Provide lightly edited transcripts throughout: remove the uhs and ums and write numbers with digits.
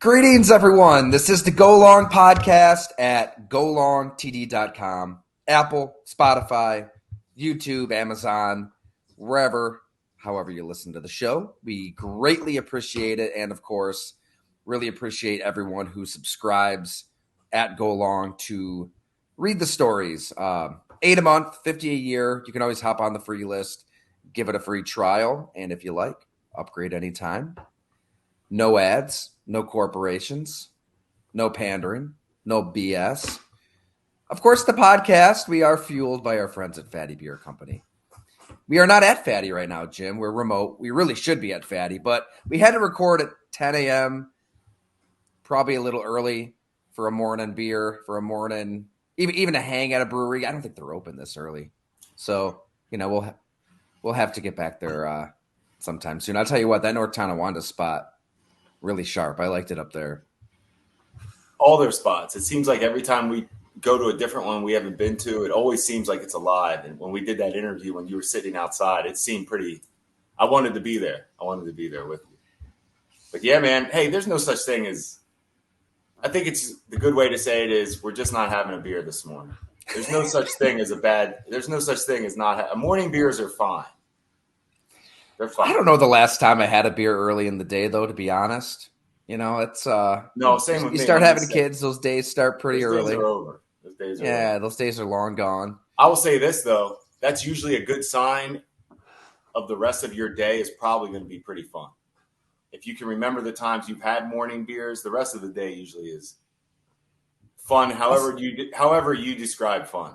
Greetings, everyone. This is the Go Long podcast at golongtd.com. Apple, Spotify, YouTube, Amazon, wherever, however you listen to the show. We greatly appreciate it. And, of course, really appreciate everyone who subscribes at Go Long to read the stories. $8 a month, $50 a year. You can always hop on the free list, give it a free trial. And if you like, upgrade anytime. No ads, no corporations, no pandering, no BS. Of course, the podcast, we are fueled by our friends at Fatty Beer Company. We are not at Fatty right now, Jim. We're remote. We really should be at Fatty, but we had to record at 10 a.m., probably a little early for a morning beer, for a morning, even a hang at a brewery. I don't think they're open this early. So, we'll have to get back there sometime soon. I'll tell you what, that North Tonawanda spot, really sharp. I liked it up there. All their spots. It seems like every time we go to a different one we haven't been to, it always seems like it's alive. And when we did that interview, when you were sitting outside, it seemed pretty – I wanted to be there. I wanted to be there with you. But, yeah, man, hey, there's no such thing as – I think it's the good way to say it is we're just not having a beer this morning. There's no such thing as there's no such thing as not – morning beers are fine. They're fine. I don't know the last time I had a beer early in the day, though, to be honest. It's no, same with me. You start having kids, those days start pretty early. Those days are over. Those days are long gone. I will say this, though. That's usually a good sign of the rest of your day is probably going to be pretty fun. If you can remember the times you've had morning beers, the rest of the day usually is fun, however you describe fun.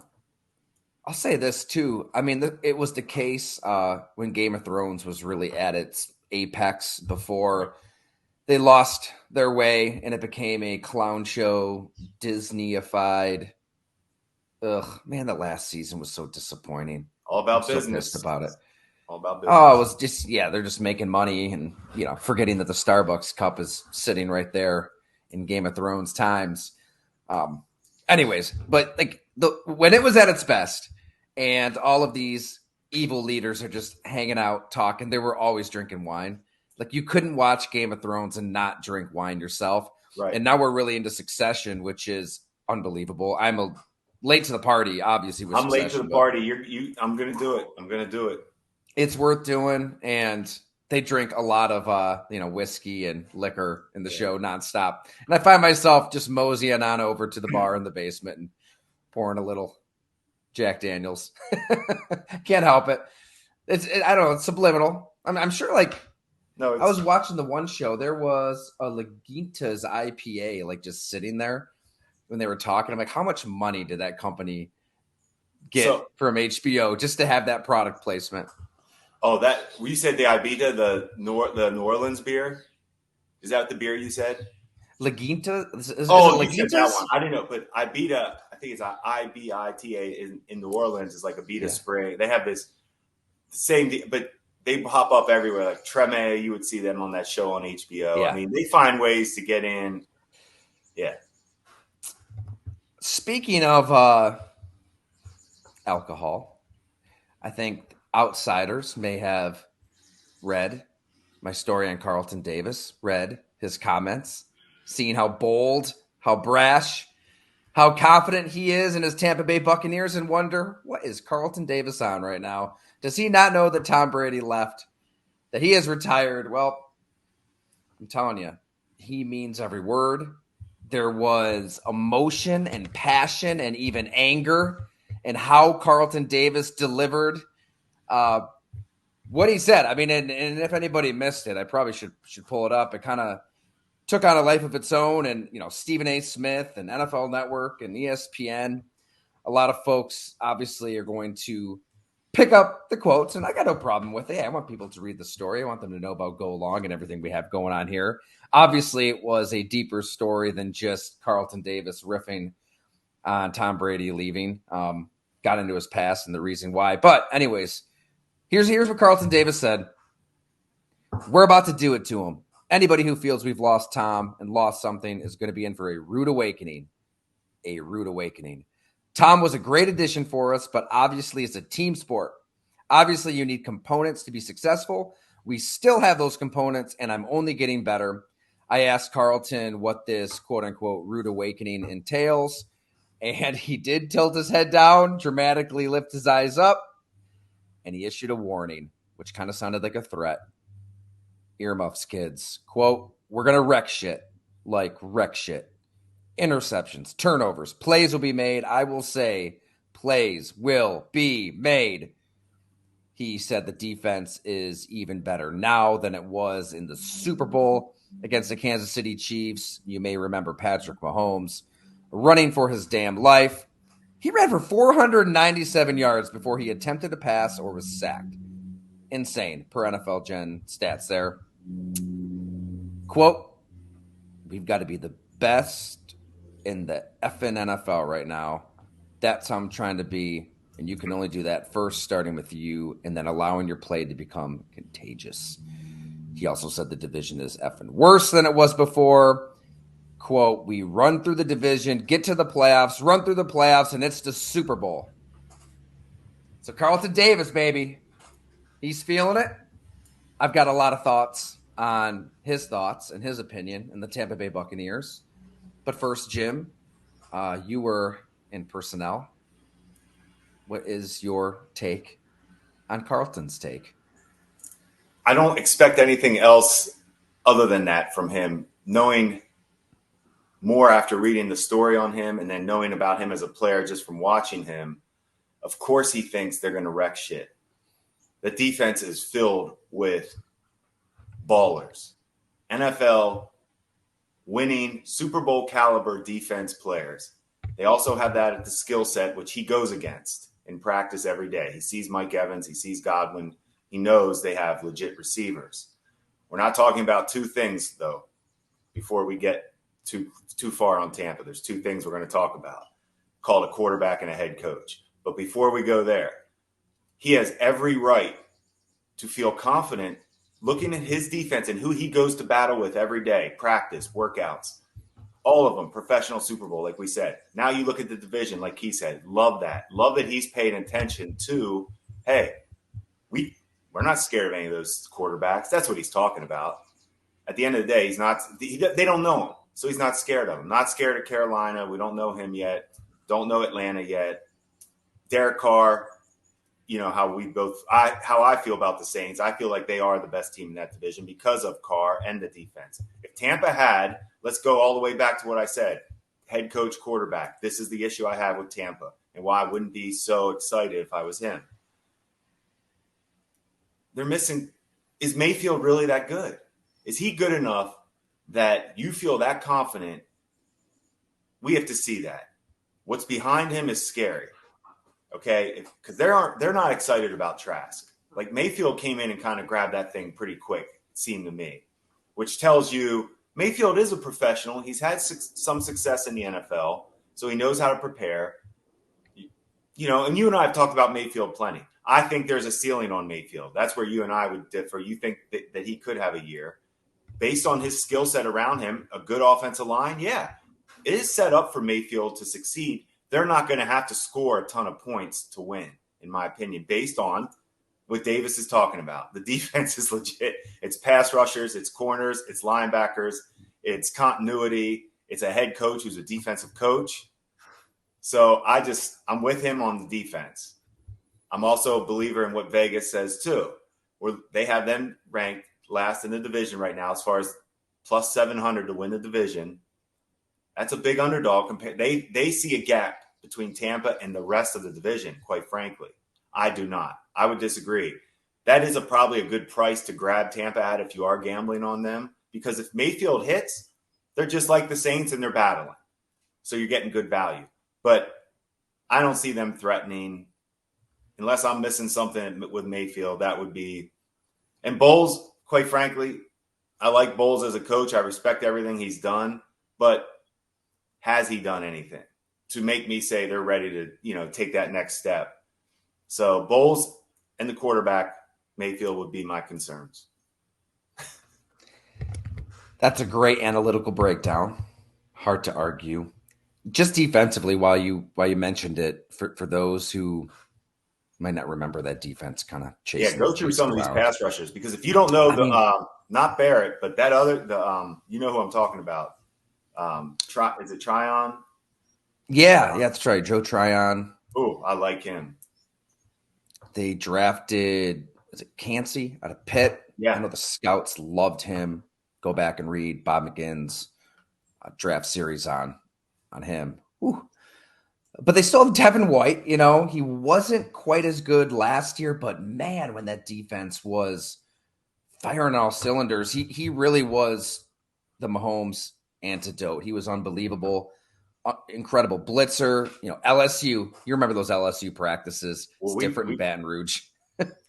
I'll say this, too. I mean, it was the case when Game of Thrones was really at its apex before they lost their way and it became a clown show, Disney-ified. Ugh, man, that last season was so disappointing. All about I'm business. So pissed about it. All about business. Oh, it was just, they're just making money and, forgetting that the Starbucks cup is sitting right there in Game of Thrones times. Anyways, but when it was at its best and all of these evil leaders are just hanging out, talking, they were always drinking wine. Like you couldn't watch Game of Thrones and not drink wine yourself. Right. And now we're really into Succession, which is unbelievable. I'm late to the party, obviously. With I'm Succession, late to the party. I'm going to do it. I'm going to do it. It's worth doing. And they drink a lot of, whiskey and liquor in the show nonstop. And I find myself just moseying on over to the bar in the basement and pouring a little Jack Daniels. Can't help it. I don't know. It's subliminal. I'm sure no. I was watching the one show. There was a Laginta's IPA just sitting there when they were talking. I'm like, how much money did that company get from HBO just to have that product placement? Oh, you said the Ibita, the New Orleans beer? Is that the beer you said? Laginta? Is you said that one. I didn't know, but Ibita, I think it's IBITA in New Orleans is like a Beta spray. They have this same, but they pop up everywhere. Like Treme, you would see them on that show on HBO. Yeah. I mean, they find ways to get in. Yeah. Speaking of alcohol, I think outsiders may have read my story on Carlton Davis, read his comments, seen how bold, how brash, how confident he is in his Tampa Bay Buccaneers, and wonder, what is Carlton Davis on right now? Does he not know that Tom Brady left, that he has retired? Well, I'm telling you, he means every word. There was emotion and passion and even anger in how Carlton Davis delivered what he said. I mean, and if anybody missed it, I probably should pull it up. It kind of took on a life of its own. And, Stephen A. Smith and NFL Network and ESPN, a lot of folks obviously are going to pick up the quotes, and I got no problem with it. I want people to read the story. I want them to know about Go Long and everything we have going on here. Obviously, it was a deeper story than just Carlton Davis riffing on Tom Brady leaving. Got into his past and the reason why. But anyways, here's what Carlton Davis said. We're about to do it to him. Anybody who feels we've lost Tom and lost something is going to be in for a rude awakening. A rude awakening. Tom was a great addition for us, but obviously it's a team sport. Obviously, you need components to be successful. We still have those components, and I'm only getting better. I asked Carlton what this quote-unquote rude awakening entails, and he did tilt his head down, dramatically lift his eyes up, and he issued a warning, which kind of sounded like a threat. Earmuffs, kids. Quote, we're going to wreck shit. Like wreck shit. Interceptions, turnovers, plays will be made. I will say plays will be made. He said the defense is even better now than it was in the Super Bowl against the Kansas City Chiefs. You may remember Patrick Mahomes running for his damn life. He ran for 497 yards before he attempted to pass or was sacked. Insane per NFL Gen stats there. Quote, we've got to be the best in the effing NFL right now. That's how I'm trying to be. And you can only do that first, starting with you, and then allowing your play to become contagious. He also said the division is effing worse than it was before. Quote, we run through the division, get to the playoffs, run through the playoffs, and it's the Super Bowl. So Carlton Davis, baby. He's feeling it. I've got a lot of thoughts on his thoughts and his opinion in the Tampa Bay Buccaneers. But first, Jim, you were in personnel. What is your take on Carlton's take? I don't expect anything else other than that from him. Knowing more after reading the story on him and then knowing about him as a player just from watching him, of course he thinks they're going to wreck shit. The defense is filled with ballers. NFL winning Super Bowl caliber defense players. They also have that at the skill set, which he goes against in practice every day. He sees Mike Evans. He sees Godwin. He knows they have legit receivers. We're not talking about two things, though, before we get too far on Tampa. There's two things we're going to talk about, called a quarterback and a head coach. But before we go there, he has every right to feel confident looking at his defense and who he goes to battle with every day, practice, workouts, all of them, professional Super Bowl, like we said. Now you look at the division, like he said, love that. Love that he's paid attention to, hey, we're not scared of any of those quarterbacks. That's what he's talking about. At the end of the day, they don't know him, so he's not scared of them. Not scared of Carolina. We don't know him yet. Don't know Atlanta yet. Derek Carr, you know, how I feel about the Saints. I feel like they are the best team in that division because of Carr and the defense. If Tampa had, let's go all the way back to what I said, head coach, quarterback. This is the issue I have with Tampa and why I wouldn't be so excited if I was him. They're missing. Is Mayfield really that good? Is he good enough that you feel that confident? We have to see that. What's behind him is scary. Okay, because they're not excited about Trask. Like Mayfield came in and kind of grabbed that thing pretty quick, it seemed to me, which tells you Mayfield is a professional. He's had some success in the NFL, so he knows how to prepare. You know, and you and I have talked about Mayfield plenty. I think there's a ceiling on Mayfield. That's where you and I would differ. You think that he could have a year. Based on his skill set around him, a good offensive line, yeah. It is set up for Mayfield to succeed. They're not going to have to score a ton of points to win, in my opinion, based on what Davis is talking about. The defense is legit. It's pass rushers, it's corners, it's linebackers, it's continuity. It's a head coach who's a defensive coach. So I'm with him on the defense. I'm also a believer in what Vegas says too, where they have them ranked last in the division right now as far as plus 700 to win the division. That's a big underdog. They see a gap between Tampa and the rest of the division, quite frankly. I do not. I would disagree. That is probably a good price to grab Tampa at if you are gambling on them, because if Mayfield hits, they're just like the Saints and they're battling. So you're getting good value. But I don't see them threatening, unless I'm missing something with Mayfield. That would be – and Bowles, quite frankly, I like Bowles as a coach. I respect everything he's done. But has he done anything to make me say they're ready to, take that next step? So Bowles and the quarterback, Mayfield, would be my concerns. That's a great analytical breakdown. Hard to argue. Just defensively, while you mentioned it, for those who might not remember that defense kind of Yeah, chasing. go through some of these around. pass rushers because if you don't know not Barrett, but that other you know who I'm talking about. Is it Tryon? Yeah, that's right. Joe Tryon. Oh, I like him. They drafted, is it Cansey out of Pitt? Yeah. I know the scouts loved him. Go back and read Bob McGinn's draft series on him. Whew. But they still have Devin White. You know, he wasn't quite as good last year, but man, when that defense was firing all cylinders, he really was the Mahomes antidote. He was unbelievable. Incredible blitzer. You know, LSU. You remember those LSU practices? It's different in Baton Rouge.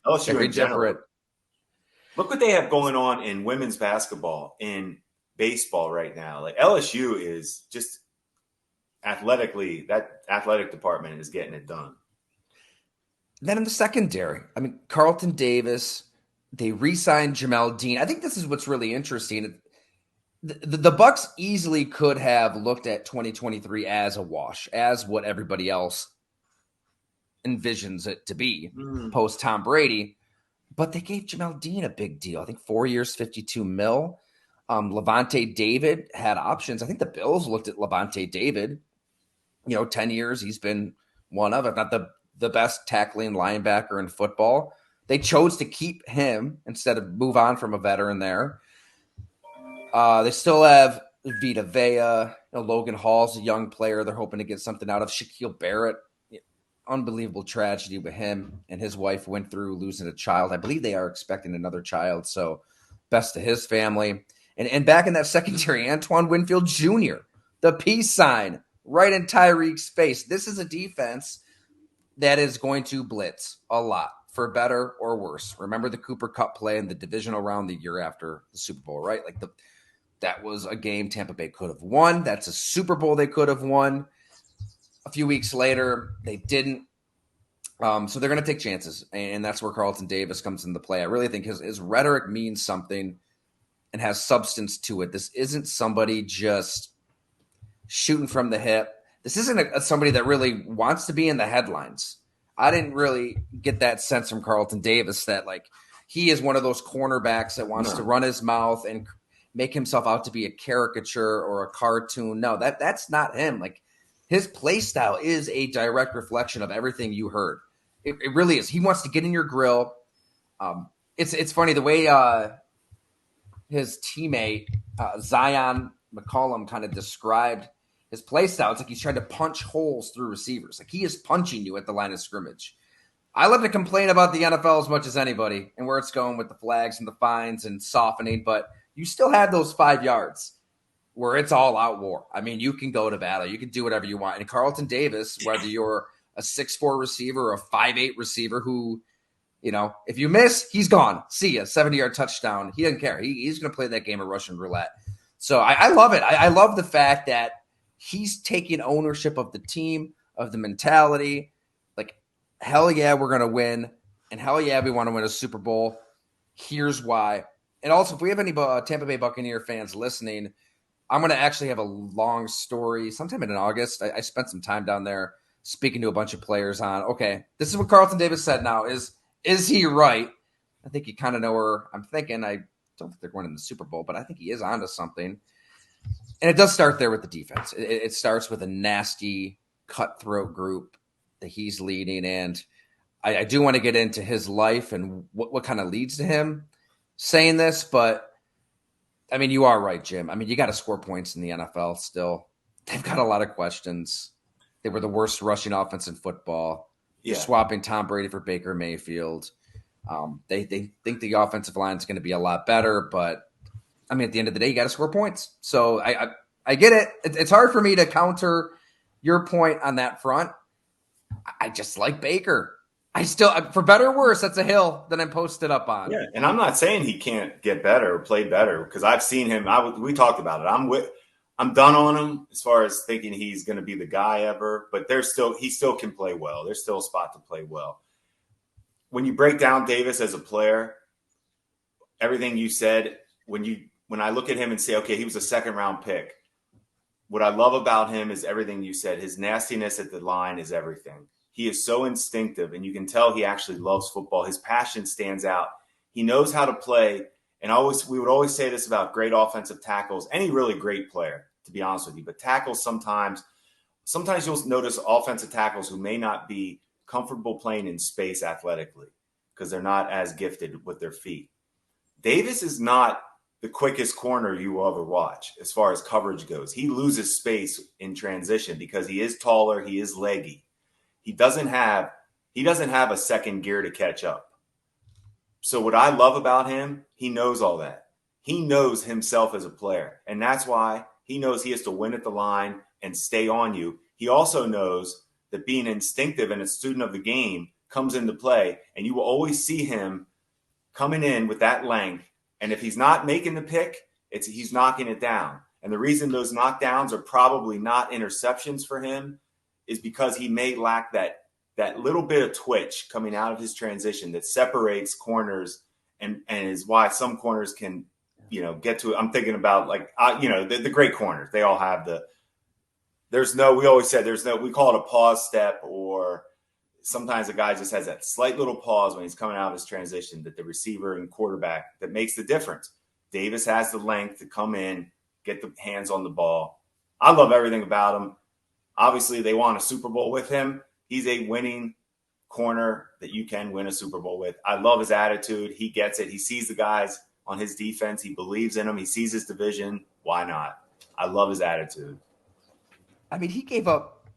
LSU Very in general. different. Look what they have going on in women's basketball, in baseball right now. Like LSU is just athletically, that athletic department is getting it done. Then in the secondary, I mean, Carlton Davis. They re-signed Jamel Dean. I think this is what's really interesting. The Bucs easily could have looked at 2023 as a wash, as what everybody else envisions it to be post Tom Brady. But they gave Jamel Dean a big deal. I think 4 years, $52 million. Levante David had options. I think the Bills looked at Levante David. 10 years, he's been one of, if not the best tackling linebacker in football. They chose to keep him instead of move on from a veteran there. They still have Vita Vea. Logan Hall's a young player. They're hoping to get something out of Shaquille Barrett. Unbelievable tragedy with him and his wife went through losing a child. I believe they are expecting another child. So best to his family. And back in that secondary, Antoine Winfield Jr., the peace sign right in Tyreek's face. This is a defense that is going to blitz a lot, for better or worse. Remember the Cooper Kupp play in the divisional round the year after the Super Bowl, right? That was a game Tampa Bay could have won. That's a Super Bowl they could have won. A few weeks later, they didn't. So they're going to take chances, and that's where Carlton Davis comes into play. I really think his rhetoric means something and has substance to it. This isn't somebody just shooting from the hip. This isn't somebody that really wants to be in the headlines. I didn't really get that sense from Carlton Davis that he is one of those cornerbacks that wants to run his mouth and make himself out to be a caricature or a cartoon. No, that's not him. His play style is a direct reflection of everything you heard. It really is. He wants to get in your grill. It's funny the way his teammate Zion McCollum kind of described his play style. It's like he's trying to punch holes through receivers. He is punching you at the line of scrimmage. I love to complain about the NFL as much as anybody and where it's going with the flags and the fines and softening, but you still have those 5 yards where it's all out war. I mean, you can go to battle. You can do whatever you want. And Carlton Davis, whether you're a 6'4" receiver or a 5'8" receiver who, if you miss, he's gone. See ya, 70-yard touchdown. He doesn't care. He's going to play that game of Russian roulette. So I love it. I love the fact that he's taking ownership of the team, of the mentality. Hell yeah, we're going to win. And hell yeah, we want to win a Super Bowl. Here's why. And also, if we have any Tampa Bay Buccaneer fans listening, I'm going to actually have a long story sometime in August. I spent some time down there speaking to a bunch of players on, okay, this is what Carlton Davis said now. Is he right? I think you kind of know where I'm thinking. I don't think they're going in the Super Bowl, but I think he is onto something. And it does start there with the defense. It starts with a nasty, cutthroat group that he's leading. And I do want to get into his life and what kind of leads to him saying this, but I mean, you are right, Jim. I mean, you got to score points in the NFL still. They've got a lot of questions. They were the worst rushing offense in football. Yeah. Swapping Tom Brady for Baker Mayfield. They think the offensive line is going to be a lot better, but I mean, at the end of the day, you got to score points. So I get it. It's hard for me to counter your point on that front. I just like Baker. I still, for better or worse, that's a hill that I'm posted up on. Yeah, and I'm not saying he can't get better or play better because I've seen him. We talked about it. I'm done on him as far as thinking he's going to be the guy ever. But he still can play well. There's still a spot to play well. When you break down Davis as a player, everything you said, when I look at him and say, okay, he was a second round pick. what I love about him is everything you said. His nastiness at the line is everything. He is so instinctive, and you can tell he actually loves football. His passion stands out. He knows how to play. And we would always say this about great offensive tackles, any really great player, to be honest with you. But tackles sometimes you'll notice offensive tackles who may not be comfortable playing in space athletically because they're not as gifted with their feet. Davis is not the quickest corner you will ever watch as far as coverage goes. He loses space in transition because he is taller, he is leggy. He doesn't have a second gear to catch up. So what I love about him, he knows all that. He knows himself as a player, and that's why he knows he has to win at the line and stay on you. He also knows that being instinctive and a student of the game comes into play, and you will always see him coming in with that length. And if he's not making the pick, he's knocking it down. And the reason those knockdowns are probably not interceptions for him is because he may lack that little bit of twitch coming out of his transition that separates corners and is why some corners can, get to it. I'm thinking about the great corners. They all have we always said we call it a pause step, or sometimes a guy just has that slight little pause when he's coming out of his transition that the receiver and quarterback that makes the difference. Davis has the length to come in, get the hands on the ball. I love everything about him. Obviously, they want a Super Bowl with him. He's a winning corner that you can win a Super Bowl with. I love his attitude. He gets it. He sees the guys on his defense. He believes in them. He sees his division. Why not? I love his attitude. I mean, he gave up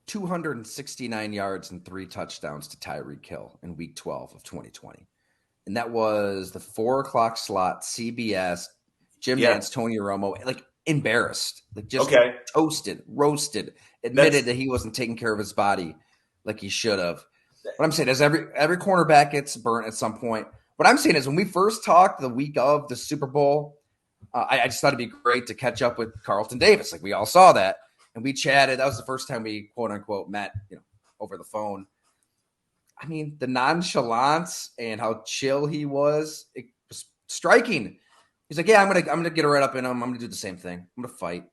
269 yards and 3 touchdowns to Tyreek Hill in Week 12 of 2020. And that was the 4 o'clock slot, CBS, Jim Nantz, Tony Romo, embarrassed, just toasted, roasted, admitted that he wasn't taking care of his body like he should have. What I'm saying is every cornerback gets burnt at some point. What I'm saying is when we first talked the week of the Super Bowl, I just thought it'd be great to catch up with Carlton Davis. We all saw that. And we chatted. That was the first time we, quote unquote, met, over the phone. I mean, the nonchalance and how chill he was, it was striking. He's like, yeah, I'm gonna get right up in him. I'm gonna do the same thing. I'm gonna fight.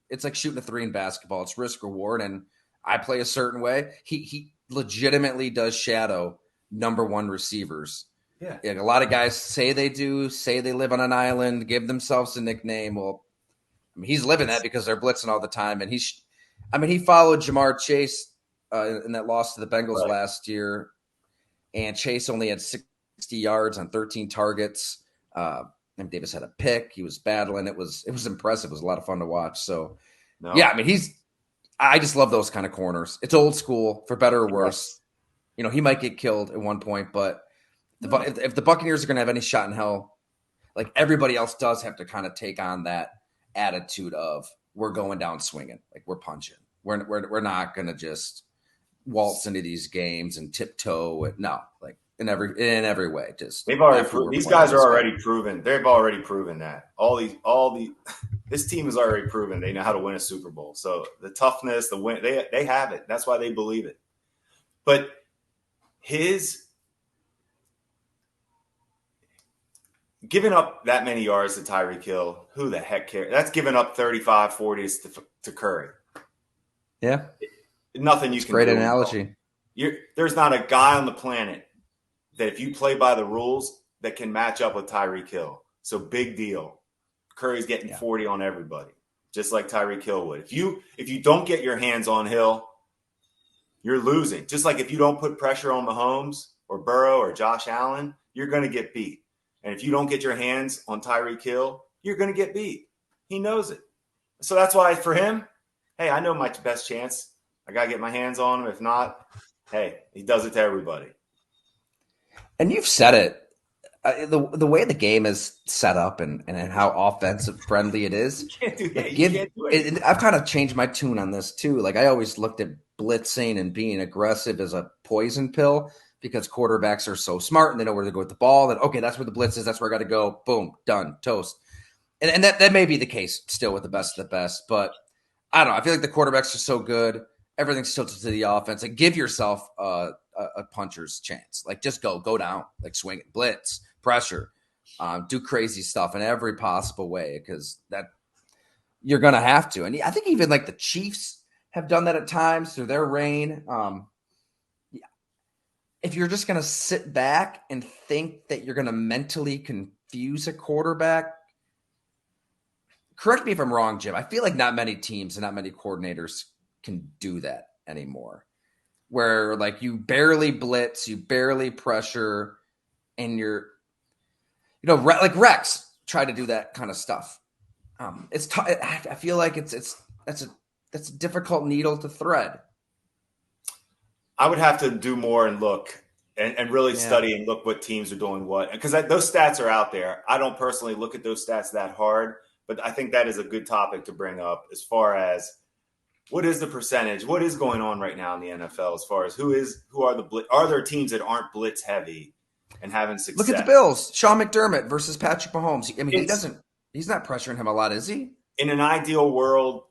It's like shooting a 3 in basketball. It's risk reward, and I play a certain way. He legitimately does shadow number 1 receivers. Yeah. A lot of guys say they live on an island, give themselves a nickname. Well, I mean, he's living that because they're blitzing all the time. And he followed Jamar Chase in that loss to the Bengals last year. And Chase only had 60 yards on 13 targets. And Davis had a pick. He was battling. It was impressive. It was a lot of fun to watch. So, yeah, I mean, I just love those kind of corners. It's old school, for better or worse. He might get killed at one point, but if the Buccaneers are going to have any shot in hell, everybody else does have to kind of take on that attitude of we're going down swinging, we're punching. We're not going to just waltz into these games and tiptoe. In every way. Just they've already these guys are already proven. They've already proven that this team has already proven they know how to win a Super Bowl. So the toughness, the win, they have it. That's why they believe it. But his giving up that many yards to Tyreek Hill, who the heck cares? That's giving up 35, 40s to Curry. Yeah. Nothing you can do. Great analogy. There's not a guy on the planet that if you play by the rules that can match up with Tyreek Hill. So big deal. Curry's getting 40 on everybody, just like Tyreek Hill would. If you don't get your hands on Hill, you're losing. Just like if you don't put pressure on Mahomes or Burrow or Josh Allen, you're going to get beat. And if you don't get your hands on Tyreek Hill, you're going to get beat. He knows it. So that's why for him, hey, I know my best chance. I got to get my hands on him. If not, hey, he does it to everybody. And you've said it. The way the game is set up and how offensive friendly it is. You can't do it. I've kind of changed my tune on this too. I always looked at blitzing and being aggressive as a poison pill because quarterbacks are so smart and they know where to go with the ball. That, okay, that's where the blitz is. That's where I got to go. Boom, done, toast. And that may be the case still with the best of the best. But I don't know. I feel like the quarterbacks are so good. Everything's tilted to the offense. Give yourself a puncher's chance. Just go down. Swing it, blitz, pressure, do crazy stuff in every possible way because that you're going to have to. And I think even like the Chiefs have done that at times through their reign. If you're just going to sit back and think that you're going to mentally confuse a quarterback, correct me if I'm wrong, Jim. I feel like not many teams and not many coordinators can do that anymore, where like you barely blitz, you barely pressure, and like Rex tried to do that kind of stuff. It's I feel like that's a difficult needle to thread. I would have to do more and look and really study and look what teams are doing what, because those stats are out there. I don't personally look at those stats that hard, but I think that is a good topic to bring up as far as what is the percentage, what is going on right now in the NFL as far as are there teams that aren't blitz heavy and having success? Look at the Bills, Sean McDermott versus Patrick Mahomes. I mean, he's not pressuring him a lot, is he? In an ideal world,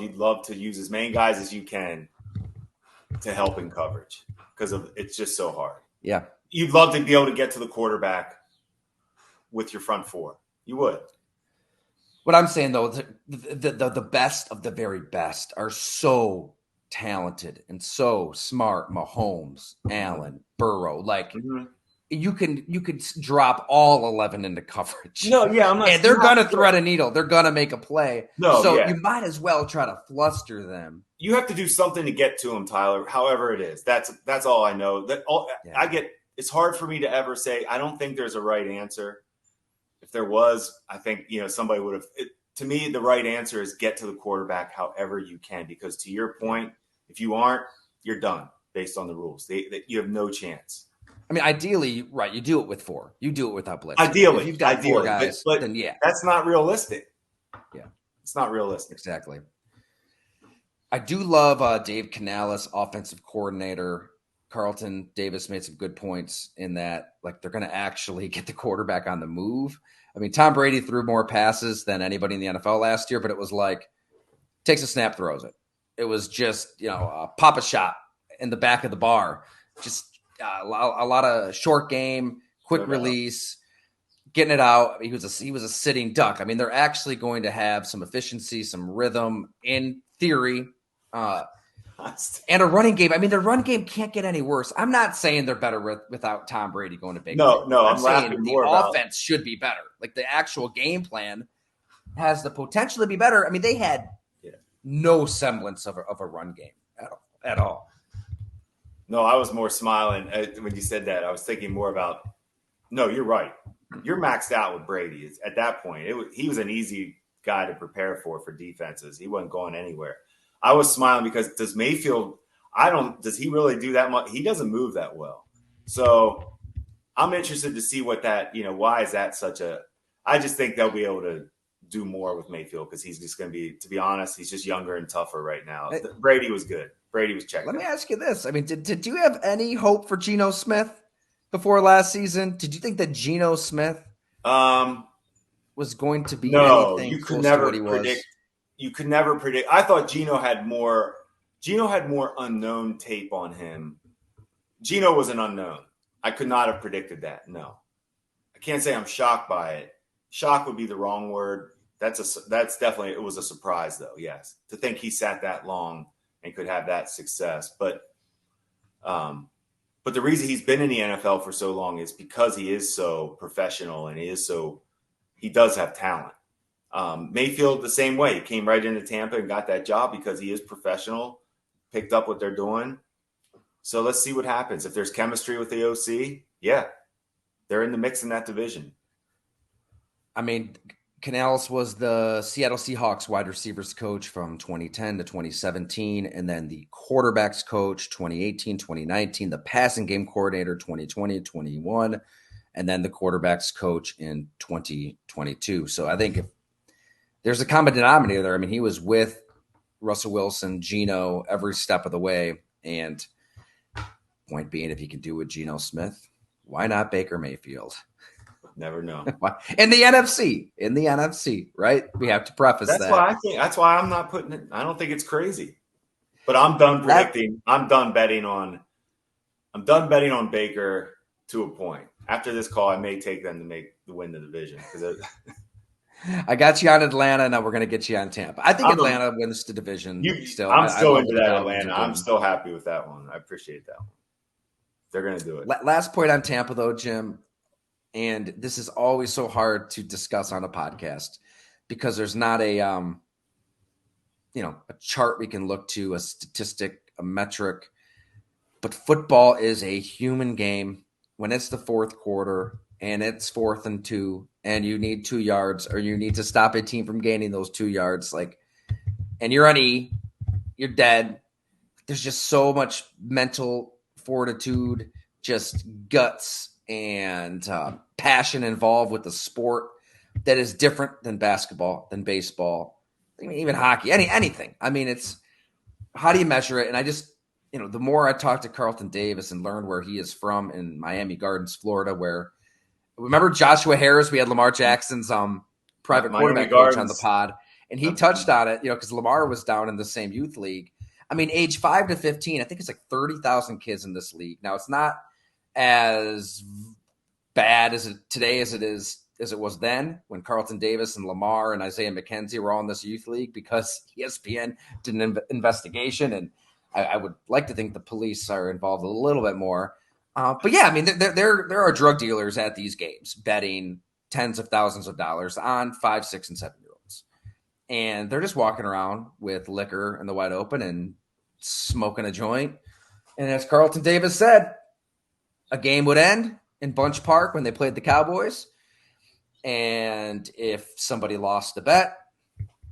you'd love to use as many guys as you can to help in coverage because it's just so hard. Yeah. You'd love to be able to get to the quarterback with your front four. You would. What I'm saying, though, the best of the very best are so talented and so smart. Mahomes, Allen, Burrow. Like, you could drop all 11 into coverage. No, yeah, I'm not. And they're going to thread a needle. They're going to make a play. No, so you might as well try to fluster them. You have to do something to get to them, Tyler, however it is. That's all I know. It's hard for me to ever say, I don't think there's a right answer. If there was, I think, somebody would have. To me, the right answer is get to the quarterback however you can, because to your point, if you aren't, you're done based on the rules. You have no chance. I mean, ideally, right, you do it with four. You do it without blitz. Ideally. If you've got four guys, but then yeah. That's not realistic. Yeah. It's not realistic. Exactly. I do love Dave Canales, offensive coordinator. Carlton Davis made some good points in that, like, they're going to actually get the quarterback on the move. I mean, Tom Brady threw more passes than anybody in the NFL last year, but it was like, takes a snap, throws it. It was just, pop a shot in the back of the bar. Just a lot of short game, quick release, getting it out. He was a sitting duck. I mean, they're actually going to have some efficiency, some rhythm in theory, and a running game. I mean, their run game can't get any worse. I'm not saying they're better without Tom Brady going to Baker. No, I'm saying laughing the more about offense should be better. Like, the actual game plan has the potential to be better. I mean, they had no semblance of a run game at all. No, I was more smiling when you said that. I was thinking more about, no, you're right. You're maxed out with Brady. At that point, he was an easy guy to prepare for defenses. He wasn't going anywhere. I was smiling because does he really do that much? He doesn't move that well. So I'm interested to see what that, why is that I just think they'll be able to do more with Mayfield because he's just going to be honest, he's just younger and tougher right now. Brady was good. Brady was checking. Let me ask you this. I mean, did you have any hope for Geno Smith before last season? Did you think that Geno Smith was going to be anything you could close never to what he predict. was? You could never predict. I thought Geno had more unknown tape on him. Geno was an unknown. I could not have predicted that. No. I can't say I'm shocked by it. Shock would be the wrong word. That's definitely, it was a surprise though. Yes. To think he sat that long and could have that success. But the reason he's been in the NFL for so long is because he is so professional and he does have talent. Mayfield the same way. He came right into Tampa and got that job because he is professional, picked up what they're doing. So let's see what happens. If there's chemistry with the OC, they're in the mix in that division. I mean, Canales was the Seattle Seahawks wide receivers coach from 2010 to 2017, and then the quarterbacks coach 2018, 2019, the passing game coordinator 2020, 21, and then the quarterbacks coach in 2022. So I think if there's a common denominator there, I mean, he was with Russell Wilson, Geno, every step of the way. And point being, if he can do with Geno Smith, why not Baker Mayfield? Never know. In the NFC, right? We have to preface that. That's why I'm not putting it. I don't think it's crazy. But I'm done predicting. I'm done betting on Baker to a point. After this call, I may take them to win the division because I got you on Atlanta. Now we're going to get you on Tampa. I think Atlanta wins the division still. I'm I still love into what the that Dolphins Atlanta. are I'm doing. still happy with that one. I appreciate that one. They're going to do it. Last point on Tampa, though, Jim, and this is always so hard to discuss on a podcast because there's not a a chart we can look to, a statistic, a metric. But football is a human game. When it's the fourth quarter and it's 4th and 2, and you need 2 yards, or you need to stop a team from gaining those 2 yards, and you're on E, you're dead. There's just so much mental fortitude, just guts and passion involved with the sport that is different than basketball, than baseball, even hockey, anything. I mean, it's how do you measure it? And I just, the more I talk to Carlton Davis and learn where he is from in Miami Gardens, Florida, where remember Joshua Harris, we had Lamar Jackson's private quarterback coach on the pod, and he touched on it, because Lamar was down in the same youth league. I mean, age 5 to 15, I think it's like 30,000 kids in this league. Now, it's not as bad as today as it was then when Carlton Davis and Lamar and Isaiah McKenzie were all in this youth league, because ESPN did an investigation, and I would like to think the police are involved a little bit more. But yeah, I mean, there are drug dealers at these games betting tens of thousands of dollars on 5, 6, and 7-year-olds. And they're just walking around with liquor in the wide open and smoking a joint. And as Carlton Davis said, a game would end in Bunch Park when they played the Cowboys. And if somebody lost the bet,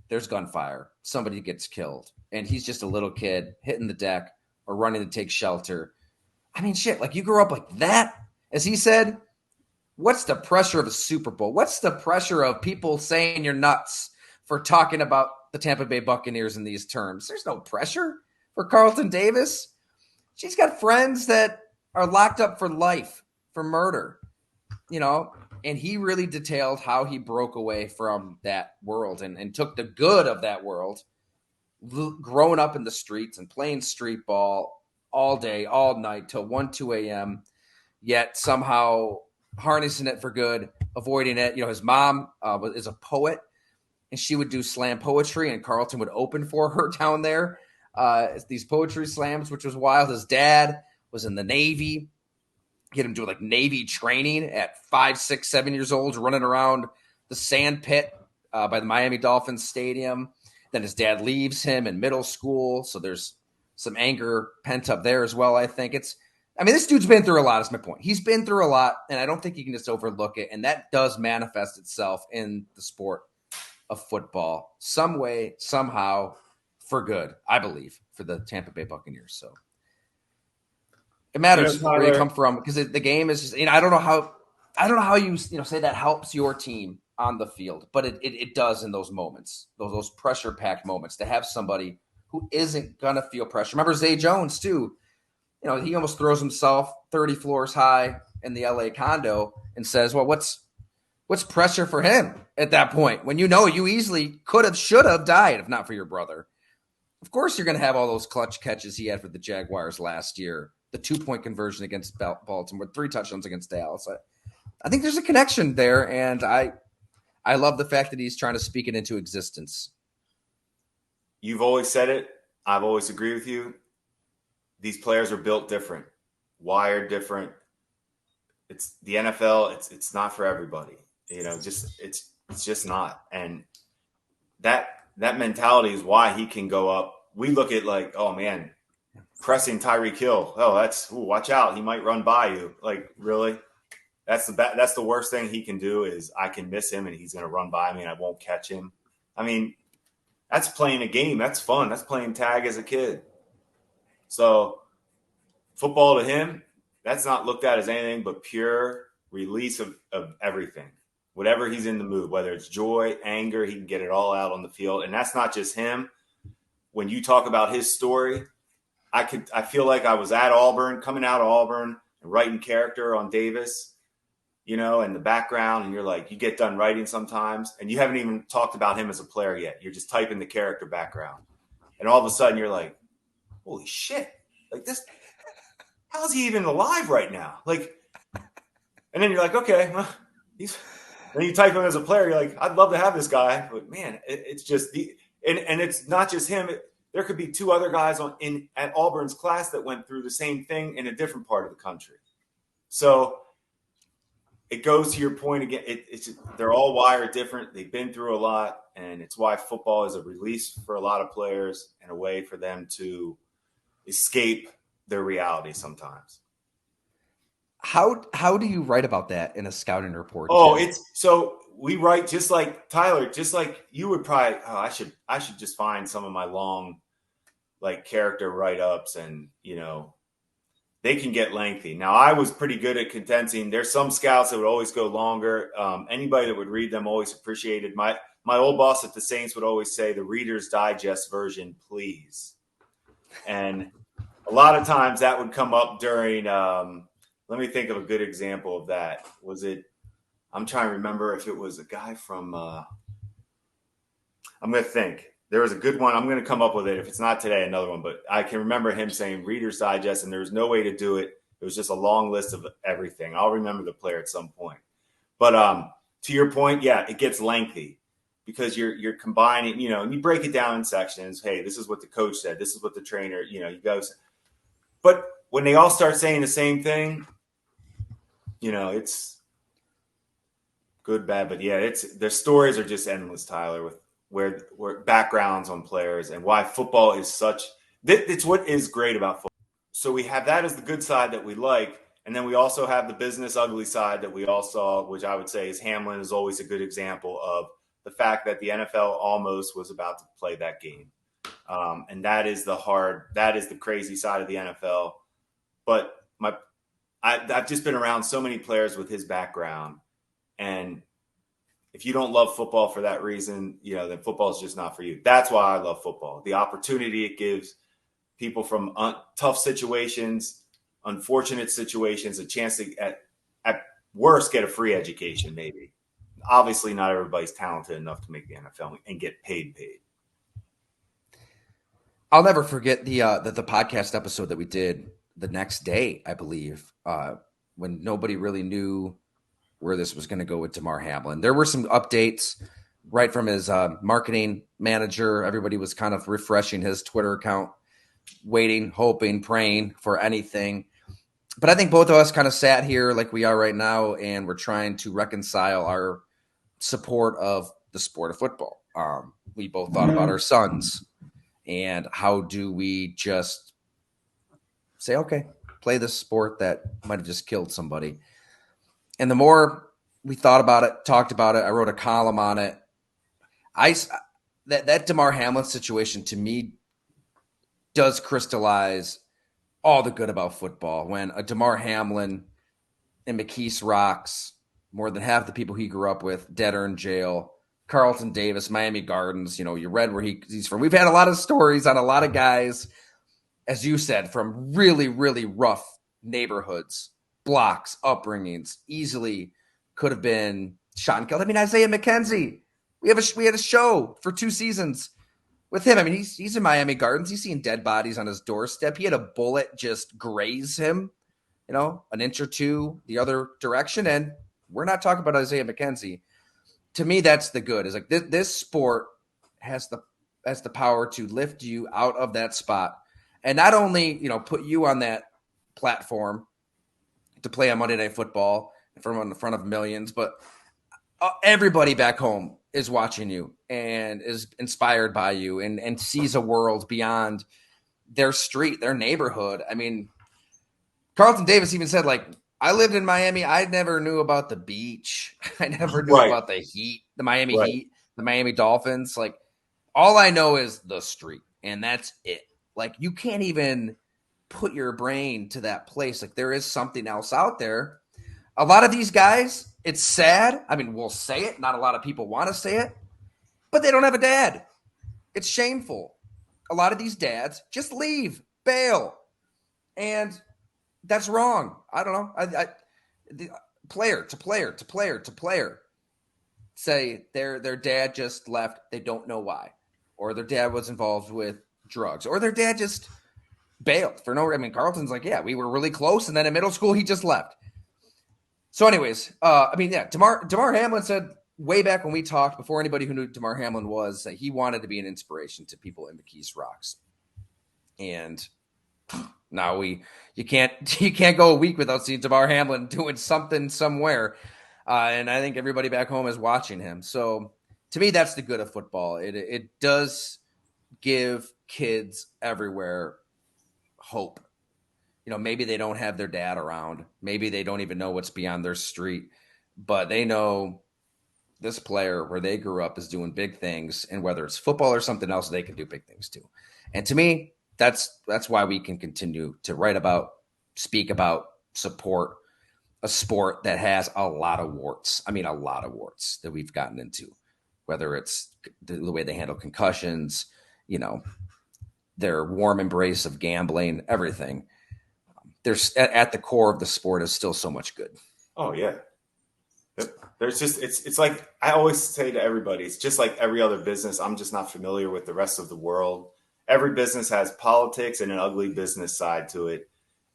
there's gunfire. Somebody gets killed. And he's just a little kid hitting the deck or running to take shelter. I mean, shit, you grew up like that. As he said, what's the pressure of a Super Bowl? What's the pressure of people saying you're nuts for talking about the Tampa Bay Buccaneers in these terms? There's no pressure for Carlton Davis. She's got friends that are locked up for life, for murder, and he really detailed how he broke away from that world and took the good of that world, growing up in the streets and playing street ball all day, all night till 1, 2 a.m., yet somehow harnessing it for good, avoiding it. His mom is a poet, and she would do slam poetry, and Carlton would open for her down there. These poetry slams, which was wild. His dad was in the Navy. Get him doing Navy training at 5, 6, 7 years old, running around the sand pit by the Miami Dolphins stadium. Then his dad leaves him in middle school. So there's some anger pent up there as well. I think this dude's been through a lot, is my point. He's been through a lot, and I don't think you can just overlook it. And that does manifest itself in the sport of football some way, somehow, for good, I believe, for the Tampa Bay Buccaneers. So it matters where you come from, because the game is just, I don't know how you say that helps your team on the field, but it does in those moments, those pressure packed moments, to have somebody who isn't gonna feel pressure. Remember Zay Jones too. He almost throws himself 30 floors high in the LA condo and says, well, what's pressure for him at that point when you easily could have, should have died if not for your brother? Of course you're going to have all those clutch catches he had for the Jaguars last year, the 2-point conversion against Baltimore, 3 touchdowns against Dallas. I think there's a connection there, and I love the fact that he's trying to speak it into existence. You've always said it. I've always agreed with you. These players are built different, wired different. It's the NFL. It's not for everybody. It's just not. And that mentality is why he can go up. We look at oh man, pressing Tyreek Hill. Oh, watch out. He might run by you. Really? That's the worst thing he can do is I can miss him and he's going to run by me and I won't catch him. I mean, that's playing a game. That's fun. That's playing tag as a kid. So football to him, that's not looked at as anything but pure release of everything. Whatever he's in the mood, whether it's joy, anger, he can get it all out on the field. And that's not just him. When you talk about his story, I feel like I was at Auburn, coming out of Auburn and writing character on Davis, and the background. And you're you get done writing sometimes and you haven't even talked about him as a player yet. You're just typing the character background. And all of a sudden you're like, holy shit, this, how's he even alive right now? And then you're like, okay, well, Then you type him as a player, you're like, I'd love to have this guy, but man, it's just and it's not just him. There could be two other guys at Auburn's class that went through the same thing in a different part of the country. So it goes to your point again. They're all wired different. They've been through a lot, and it's why football is a release for a lot of players and a way for them to escape their reality sometimes. How do you write about that in a scouting report? So we write just like Tyler, just like you would probably. I should just find some of my long, like, character write-ups, and they can get lengthy. Now, I was pretty good at condensing. There's some scouts that would always go longer. Anybody that would read them always appreciated. My old boss at the Saints would always say, "The Reader's Digest version, please." And a lot of times that would come up during. Let me think of a good example of that. I'm trying to remember if it was a guy from. I'm going to think. There was a good one. I'm going to come up with it. If it's not today, another one. But I can remember him saying Reader's Digest, and there was no way to do it. It was just a long list of everything. I'll remember the player at some point. But to your point, yeah, it gets lengthy because you're combining, and you break it down in sections. Hey, this is what the coach said. This is what the trainer, you guys. But when they all start saying the same thing, it's good, bad. But yeah, their stories are just endless, Tyler, with where backgrounds on players and why football is such – it's what is great about football. So we have that as the good side that we like, and then we also have the business ugly side that we all saw, which I would say is Hamlin is always a good example of the fact that the NFL almost was about to play that game. And that is the crazy side of the NFL. But I've just been around so many players with his background, and if you don't love football for that reason, then football is just not for you. That's why I love football. The opportunity it gives people from tough situations, unfortunate situations, a chance to, at worst, get a free education, maybe. Obviously, not everybody's talented enough to make the NFL and get paid. I'll never forget the podcast episode that we did the next day, I believe, when nobody really knew where this was going to go with Damar Hamlin. There were some updates right from his marketing manager. Everybody was kind of refreshing his Twitter account, waiting, hoping, praying for anything. But I think both of us kind of sat here like we are right now, and we're trying to reconcile our support of the sport of football. We both thought about our sons, and how do we just say, okay, play this sport that might have just killed somebody. And the more we thought about it, talked about it, I wrote a column on it. That Damar Hamlin situation to me does crystallize all the good about football. When a Damar Hamlin and McKees Rocks, more than half the people he grew up with, dead or in jail. Carlton Davis, Miami Gardens, you read where he's from. We've had a lot of stories on a lot of guys, as you said, from really, really rough neighborhoods, blocks, upbringings, easily could have been shot and killed. I mean, Isaiah McKenzie, we had a show for 2 seasons with him. I mean, he's in Miami Gardens. He's seeing dead bodies on his doorstep. He had a bullet just graze him, an inch or two the other direction. And we're not talking about Isaiah McKenzie. To me, that's the good. Is like this sport has the power to lift you out of that spot, and not only put you on that platform to play on Monday Night Football in front of millions, but everybody back home is watching you and is inspired by you and sees a world beyond their street, their neighborhood. I mean, Carlton Davis even said, like, I lived in Miami. I never knew about the beach. I never knew about the Heat, the Miami Heat, the Miami Dolphins. Like, all I know is the street, and that's it. Like, you can't even put your brain to that place. Like, there is something else out there. A lot of these guys, it's sad. I mean, we'll say it. Not a lot of people want to say it, but they don't have a dad. It's shameful. A lot of these dads just leave, bail, and that's wrong. I don't know. The player to player say their dad just left. They don't know why, or their dad was involved with drugs, or their dad just bailed for no. I mean, Carlton's like, yeah, we were really close, and then in middle school he just left. So anyways, DeMar Hamlin said way back when we talked, before anybody who knew DeMar Hamlin was, that he wanted to be an inspiration to people in McKees Rocks. And now you can't go a week without seeing DeMar Hamlin doing something somewhere. And I think everybody back home is watching him. So to me, that's the good of football. It does give kids everywhere hope. Maybe they don't have their dad around. Maybe they don't even know what's beyond their street, but they know this player where they grew up is doing big things. And whether it's football or something else, they can do big things too. And to me, that's why we can continue to write about, speak about, support a sport that has a lot of warts. I mean, a lot of warts that we've gotten into, whether it's the way they handle concussions, their warm embrace of gambling, everything. There's at the core of the sport is still so much good. Oh yeah. There's just, it's like, I always say to everybody, it's just like every other business. I'm just not familiar with the rest of the world. Every business has politics and an ugly business side to it.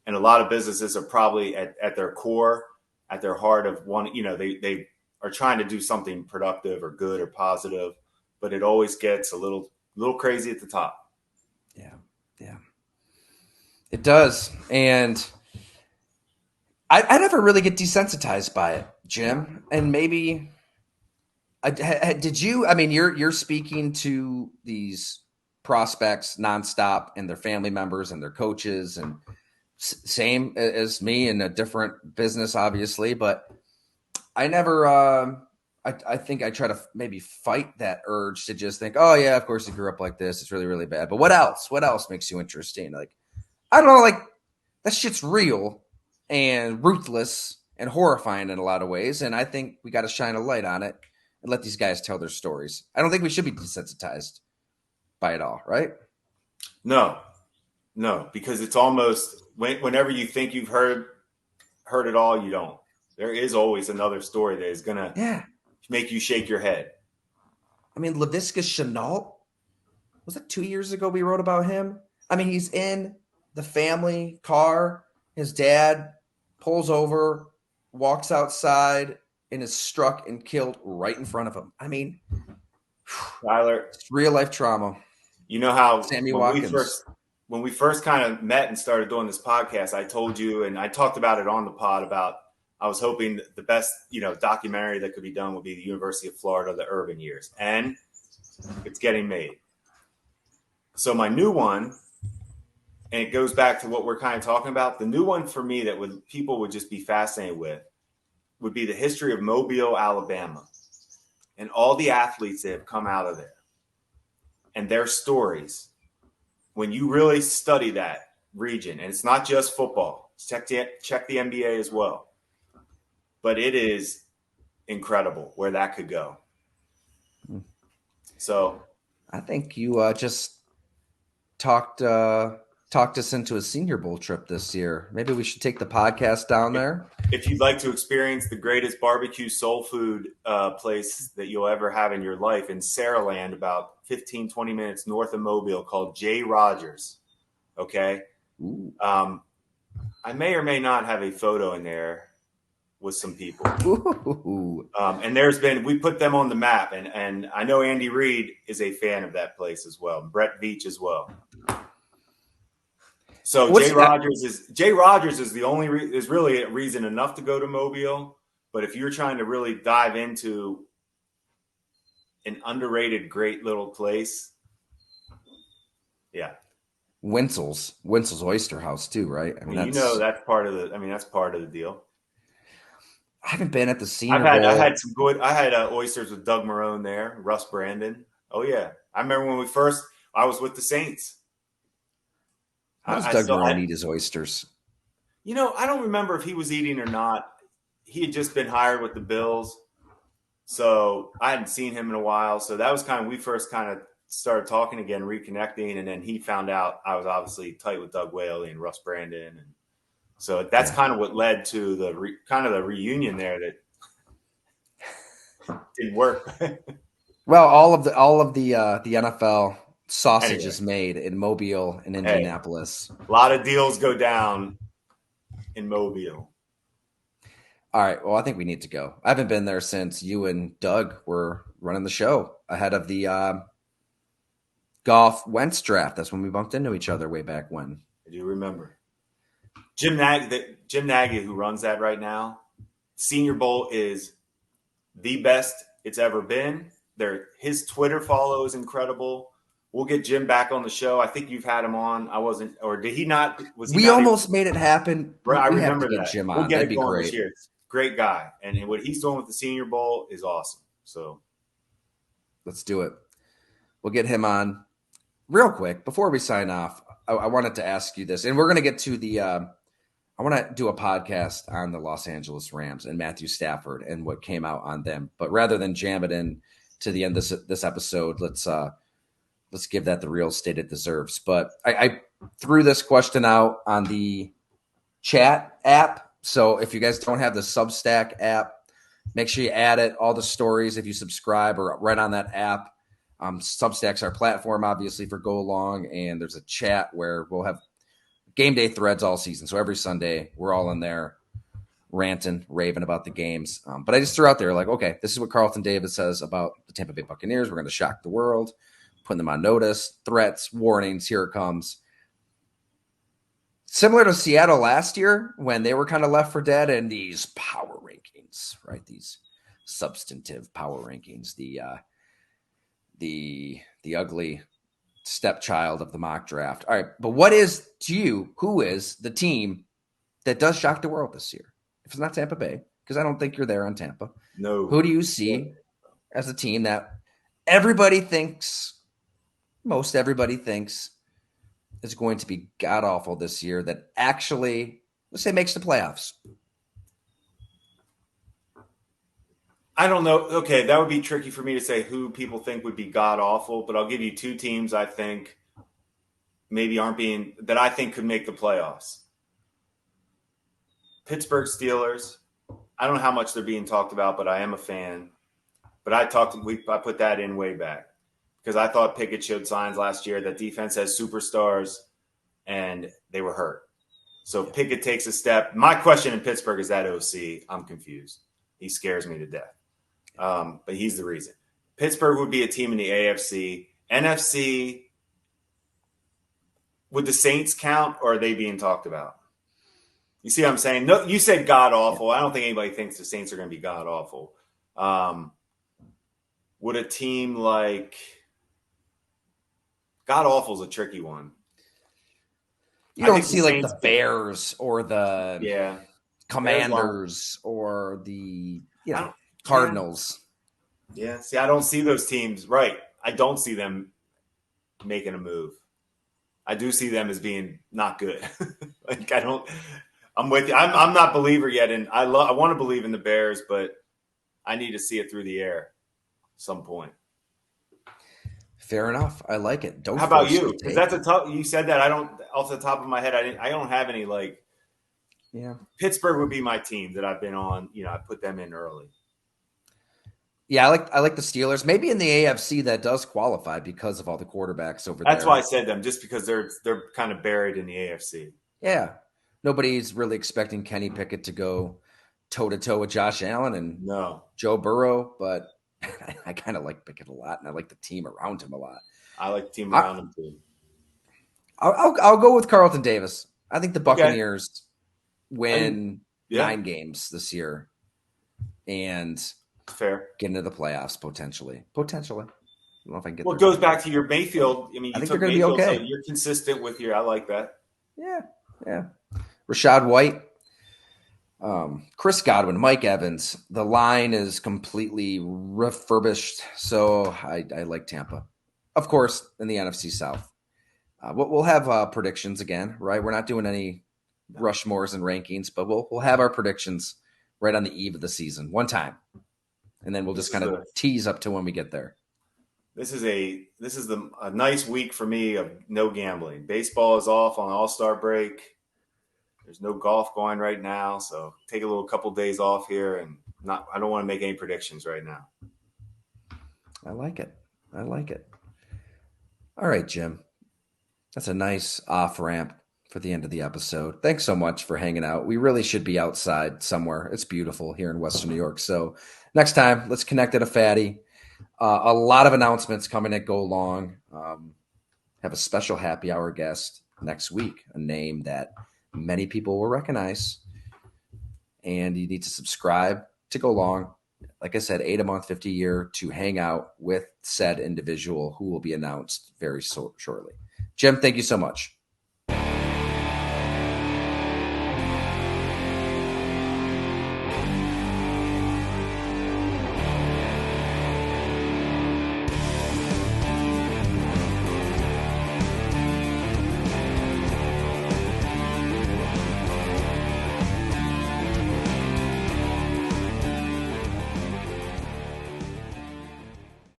And a lot of businesses are probably at their core, at their heart of one, they are trying to do something productive or good or positive, but it always gets a little crazy at the top. Yeah. It does. And I never really get desensitized by it, Jim. And maybe did you? I mean, you're speaking to these prospects nonstop and their family members and their coaches, and same as me in a different business, obviously. But I never. I think I try to maybe fight that urge to just think, oh yeah, of course you grew up like this. It's really, really bad. But what else? What else makes you interesting? Like, I don't know. Like, that shit's real and ruthless and horrifying in a lot of ways. And I think we got to shine a light on it and let these guys tell their stories. I don't think we should be desensitized by it all, right? No, because it's almost whenever you think you've heard it all, you don't. There is always another story that is going to make you shake your head. I mean, Laviska Shenault, was that 2 years ago we wrote about him? I mean, he's in the family car. His dad pulls over, walks outside, and is struck and killed right in front of him. I mean, Tyler, it's real life trauma. You know how Sammy Watkins. When we first kind of met and started doing this podcast, I told you, and I talked about it on the pod, about I was hoping the best, documentary that could be done would be the University of Florida, the urban years. And it's getting made. So my new one, and it goes back to what we're kind of talking about, the new one for me that people would just be fascinated with would be the history of Mobile, Alabama, and all the athletes that have come out of there and their stories. When you really study that region, and it's not just football, check the NBA as well. But it is incredible where that could go. So I think you just talked us into a Senior Bowl trip this year. Maybe we should take the podcast down there. If you'd like to experience the greatest barbecue soul food place that you'll ever have in your life in Saraland, about 15, 20 minutes north of Mobile, called J. Rogers. Okay. I may or may not have a photo in there with some people. And we put them on the map, and I know Andy Reid is a fan of that place as well. Brett Veach as well. So Jay Rogers is the only is really a reason enough to go to Mobile. But if you're trying to really dive into an underrated, great little place, yeah, Winsel's Oyster House too, right? I mean, that's part of the deal. I haven't been at the Senior Bowl. I had some good. I had oysters with Doug Marone there, Russ Brandon. Oh yeah, I remember when I was with the Saints. How does Doug Marone eat his oysters? I don't remember if he was eating or not. He had just been hired with the Bills, so I hadn't seen him in a while. So that was we first kind of started talking again, reconnecting, and then he found out I was obviously tight with Doug Whaley and Russ Brandon, and so that's kind of what led to the reunion there that didn't work. Well, all of the NFL sausage is made in Mobile and Indianapolis. A lot of deals go down in Mobile. All right. Well, I think we need to go. I haven't been there since you and Doug were running the show ahead of the golf Wentz draft. That's when we bumped into each other way back when. I do remember. Jim Nagy, who runs that right now, Senior Bowl is the best it's ever been. His Twitter follow is incredible. We'll get Jim back on the show. I think you've had him on. I wasn't, or did he not? We almost made it happen. Right, I We remember have to get that. Jim on. We'll get That'd it be going great. this year. Great guy, and what he's doing with the Senior Bowl is awesome. So let's do it. We'll get him on real quick before we sign off. I wanted to ask you this, and we're going to get to the. I want to do a podcast on the Los Angeles Rams and Matthew Stafford and what came out on them. But rather than jam it in to the end of this episode, let's give that the real state it deserves. But I threw this question out on the chat app. So if you guys don't have the Substack app, make sure you add it. All the stories, if you subscribe or right on that app. Substack's our platform, obviously, for Go Long, and there's a chat where we'll have game day threads all season. So every Sunday, we're all in there ranting, raving about the games. But I just threw out there, like, okay, this is what Carlton Davis says about the Tampa Bay Buccaneers. We're going to shock the world, putting them on notice, threats, warnings. Here it comes. Similar to Seattle last year when they were kind of left for dead in these power rankings, right? These substantive power rankings, the ugly stepchild of the mock draft. All right, but what is to you? Who is the team that does shock the world this year? If it's not Tampa Bay, because I don't think you're there on Tampa. No. Who do you see as a team that everybody thinks, most everybody thinks, is going to be god awful this year? That actually, let's say, makes the playoffs. I don't know. Okay, that would be tricky for me to say who people think would be god awful, but I'll give you two teams I think maybe that I think could make the playoffs. Pittsburgh Steelers. I don't know how much they're being talked about, but I am a fan. But I put that in way back because I thought Pickett showed signs last year that defense has superstars and they were hurt. So if Pickett takes a step. My question in Pittsburgh is that OC. I'm confused. He scares me to death. But he's the reason. Pittsburgh would be a team in the AFC. NFC, would the Saints count, or are they being talked about? You see what I'm saying? No, you said god awful. I don't think anybody thinks the Saints are going to be god awful. Would a team like god awful is a tricky one. You don't see like the Bears or the Commanders or the Cardinals. Yeah. See, I don't see those teams. Right. I don't see them making a move. I do see them as being not good. I'm with you. I'm not a believer yet. And I want to believe in the Bears, but I need to see it through the air at some point. Fair enough. I like it. How about you? Because that's you said that. I don't, off the top of my head, I don't have any Pittsburgh would be my team that I've been on. I put them in early. Yeah, I like the Steelers. Maybe in the AFC that does qualify because of all the quarterbacks over there. That's why I said them, just because they're kind of buried in the AFC. Yeah. Nobody's really expecting Kenny Pickett to go toe-to-toe with Josh Allen and Joe Burrow, but I kind of like Pickett a lot, and I like the team around him a lot. I like the team around him too. I'll go with Carlton Davis. I think the Buccaneers win 9 games this year and get into the playoffs potentially. I don't know if I can get it goes back to your Mayfield. I mean, I think they're going to be okay. So you're consistent with I like that. Yeah. Rashad White, Chris Godwin, Mike Evans. The line is completely refurbished, so I like Tampa. Of course, in the NFC South. We'll have predictions again, right? We're not doing any Rushmores and rankings, but we'll have our predictions right on the eve of the season, one time. And then we'll just kind of tease up to when we get there. This is a nice week for me of no gambling. Baseball is off on All-Star break. There's no golf going right now, so take a couple days off here, and I don't want to make any predictions right now. I like it. All right, Jim. That's a nice off ramp for the end of the episode. Thanks so much for hanging out. We really should be outside somewhere. It's beautiful here in Western New York. So next time, let's connect at a fatty. A lot of announcements coming at Go Long. Have a special happy hour guest next week, a name that many people will recognize. And you need to subscribe to Go Long. Like I said, 8 a month, 50 a year to hang out with said individual who will be announced very shortly. Jim, thank you so much.